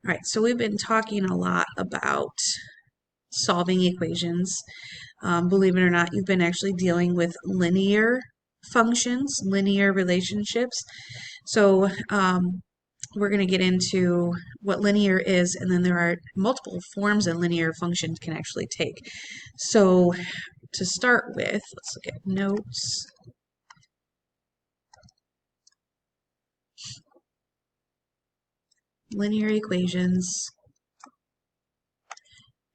All right, so we've been talking a lot about solving equations. Believe it or not, you've been actually dealing with linear functions, linear relationships. So we're going to get into what linear is, and then there are multiple forms a linear function can actually take. So to start with, let's look at notes. Linear equations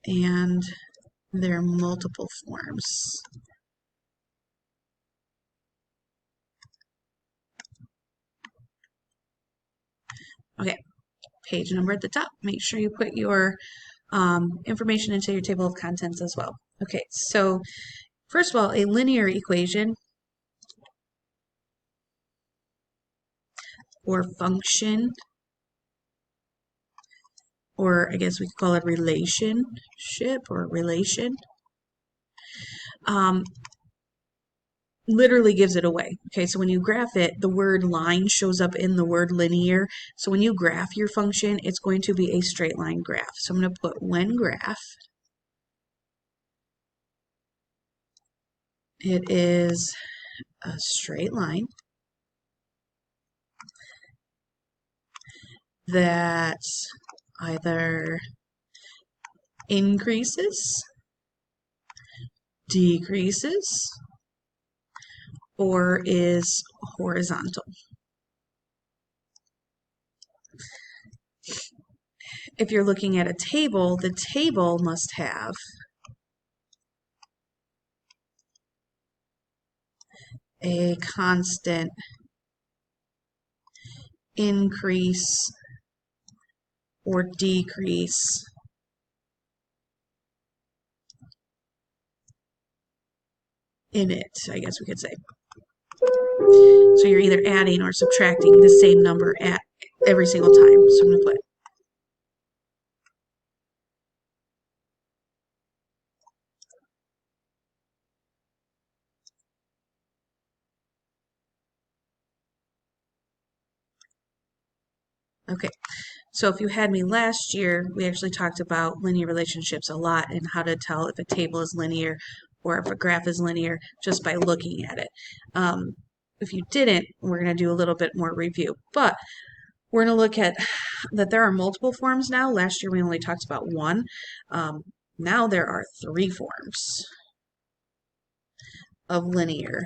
and their multiple forms. Okay, page number at the top. Make sure you put your information into your table of contents as well. Okay, so first of all, a linear equation or function, or I guess we could call it relationship or relation, literally gives it away. Okay, so when you graph it, the word line shows up in the word linear. So when you graph your function, it's going to be a straight line graph. So I'm going to put when graph, it is a straight line that either increases, decreases, or is horizontal. If you're looking at a table, the table must have a constant increase or decrease in it, I guess we could say. So you're either adding or subtracting the same number at every single time. So I'm going to put okay. So if you had me last year, we actually talked about linear relationships a lot and how to tell if a table is linear or if a graph is linear just by looking at it. If you didn't, we're going to do a little bit more review. But we're going to look at that there are multiple forms now. Last year we only talked about one. Now there are 3 forms of linear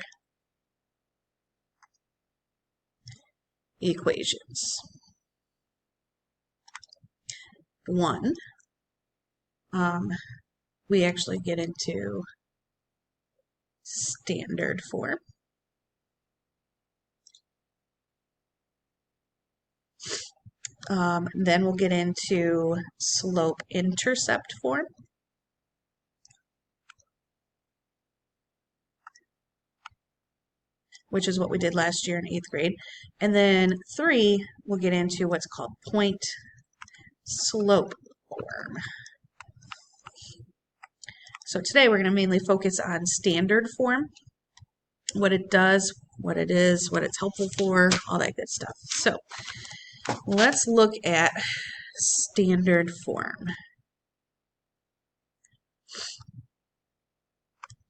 equations. One, we actually get into standard form. Then we'll get into slope-intercept form. Which is what we did last year in 8th grade. And then 3, we'll get into what's called point-slope form. So today we're going to mainly focus on standard form, what it does, what it is, what it's helpful for, all that good stuff. So let's look at standard form.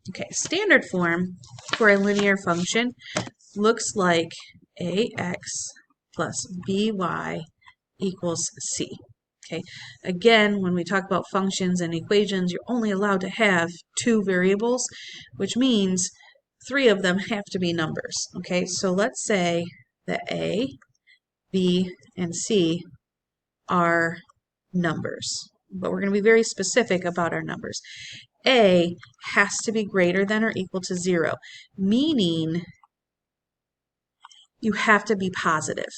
Okay, standard form for a linear function looks like ax plus by equals c. Okay, again, when we talk about functions and equations, you're only allowed to have 2 variables, which means 3 of them have to be numbers. Okay, so let's say that a, b, and c are numbers, but we're going to be very specific about our numbers. A has to be greater than or equal to 0, meaning you have to be positive.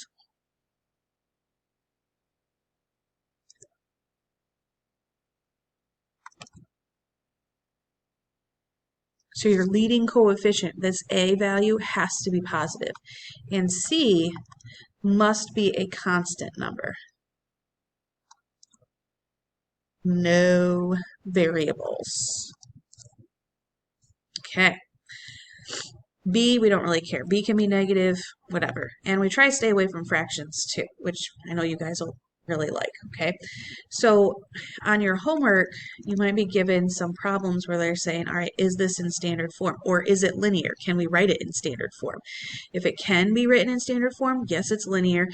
So your leading coefficient, this A value, has to be positive. And C must be a constant number. No variables. Okay. B, we don't really care. B can be negative, whatever. And we try to stay away from fractions too, which I know you guys will really like, okay? So on your homework, you might be given some problems where they're saying, all right, is this in standard form or is it linear? Can we write it in standard form? If it can be written in standard form, yes, it's linear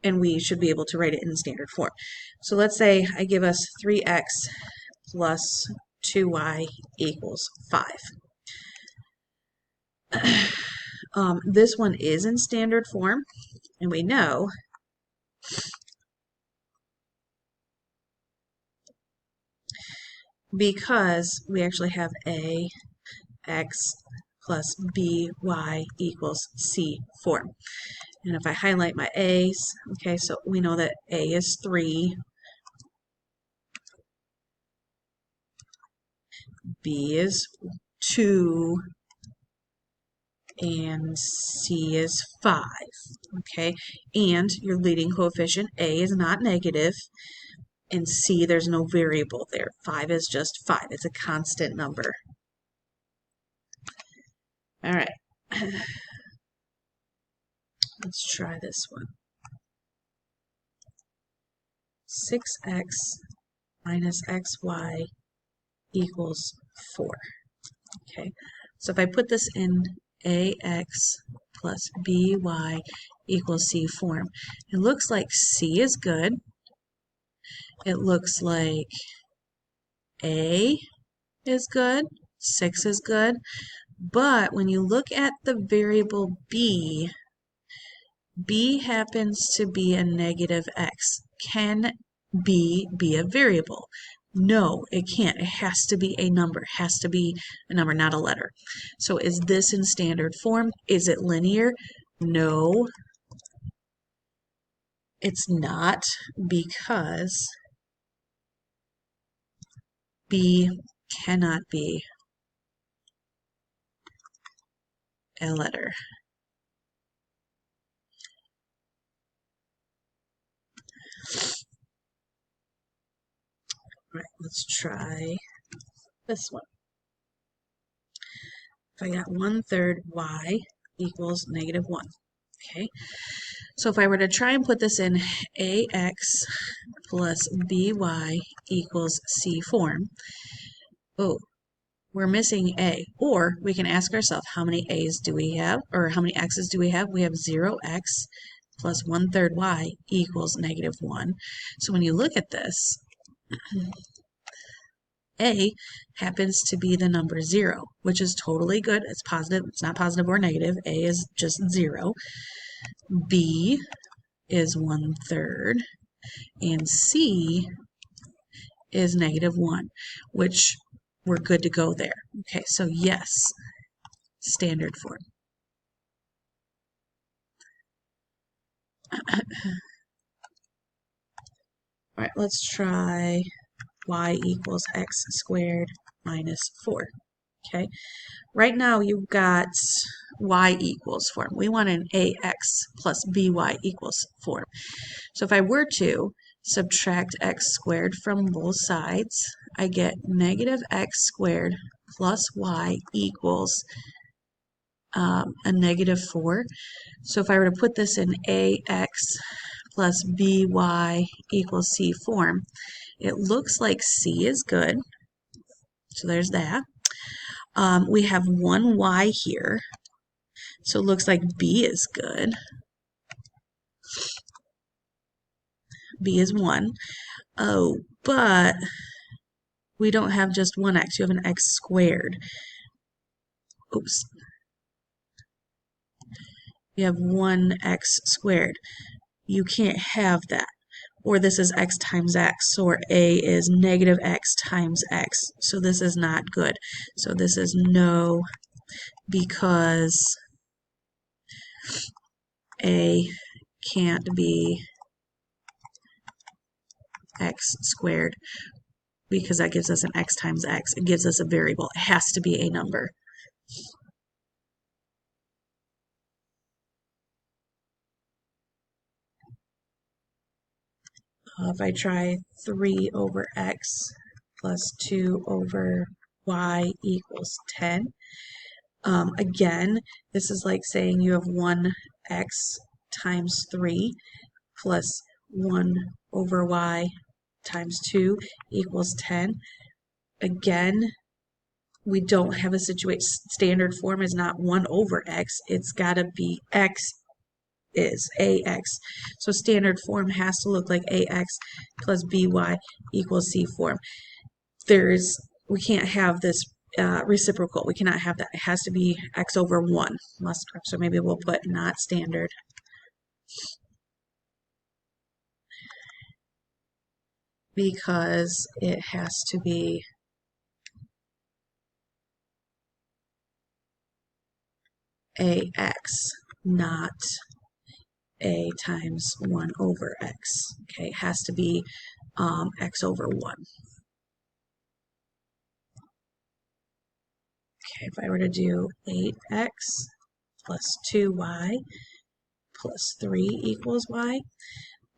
and we should be able to write it in standard form. So let's say I give us 3x plus 2y equals 5. This one is in standard form, and we know because we actually have ax plus by equals c form. And if I highlight my a's, okay, so we know that a is 3, b is 2, and c is 5, okay? And your leading coefficient, a, is not negative, and c, there's no variable there. 5 is just 5. It's a constant number. All right. Let's try this one. 6x minus xy equals 4. Okay, so if I put this in ax plus by equals c form, it looks like c is good. It looks like a is good. 6 is good. But when you look at the variable b happens to be a negative x. Can b be a variable? No, it can't. It has to be a number. It has to be a number, not a letter. So is this in standard form? Is it linear? No, it's not, because b cannot be a letter. All right, let's try this one. If I got 1/3 y equals -1. Okay, so if I were to try and put this in ax plus by equals c form, oh, we're missing a. Or we can ask ourselves, how many a's do we have? Or how many x's do we have? We have 0x plus 1/3 y equals -1. So when you look at this, a happens to be the number 0, which is totally good. It's positive. It's not positive or negative. A is just 0. B is 1/3. And C is -1, which we're good to go there. Okay, so yes, standard form. All right, let's try y equals x squared minus 4. Okay, right now you've got y equals form. We want an ax plus by equals form. So if I were to subtract x squared from both sides, I get -x squared plus y equals a -4. So if I were to put this in ax plus by equals c form, it looks like c is good. So there's that. We have one y here. So it looks like b is good. B is 1. Oh, but we don't have just one x. You have an x squared. Oops. You have 1x squared. You can't have that. Or this is x times x, or a is -x times x. So this is not good. So this is no, because a can't be x squared, because that gives us an x times x. It gives us a variable. It has to be a number. If I try 3 over x plus 2 over y equals 10. Again, this is like saying you have 1x times 3 plus 1 over y times 2 equals 10. Again, we don't have a situation. Standard form is not 1 over x. It's got to be x is ax. So standard form has to look like ax plus by equals c form. We can't have this reciprocal. We cannot have that. It has to be x over 1. So maybe we'll put not standard. Because it has to be ax, not a times 1 over x. Okay, it has to be x over 1. Okay, if I were to do 8x plus 2y plus 3 equals y,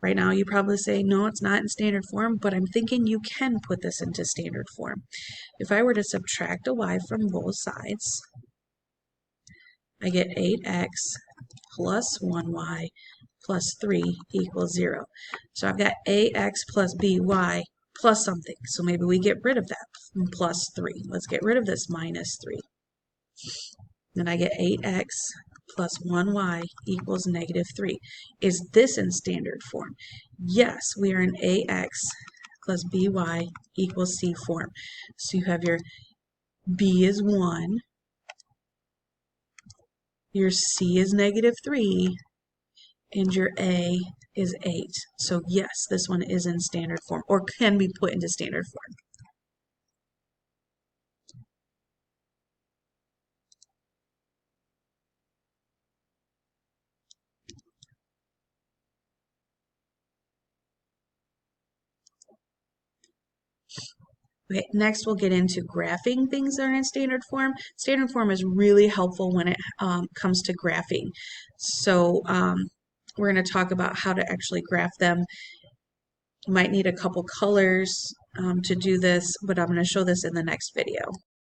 right now you probably say, no, it's not in standard form, but I'm thinking you can put this into standard form. If I were to subtract a y from both sides, I get 8x plus 1y plus 3 equals 0. So I've got ax plus by plus something. So maybe we get rid of that plus 3. Let's get rid of this minus 3. Then I get 8x plus 1y equals negative 3. Is this in standard form? Yes, we are in ax plus by equals c form. So you have your b is 1, your c is negative 3, and your a is 8. So yes, this one is in standard form, or can be put into standard form. Okay, next we'll get into graphing things that are in standard form. Standard form is really helpful when it comes to graphing. So we're going to talk about how to actually graph them. You might need a couple colors to do this, but I'm going to show this in the next video.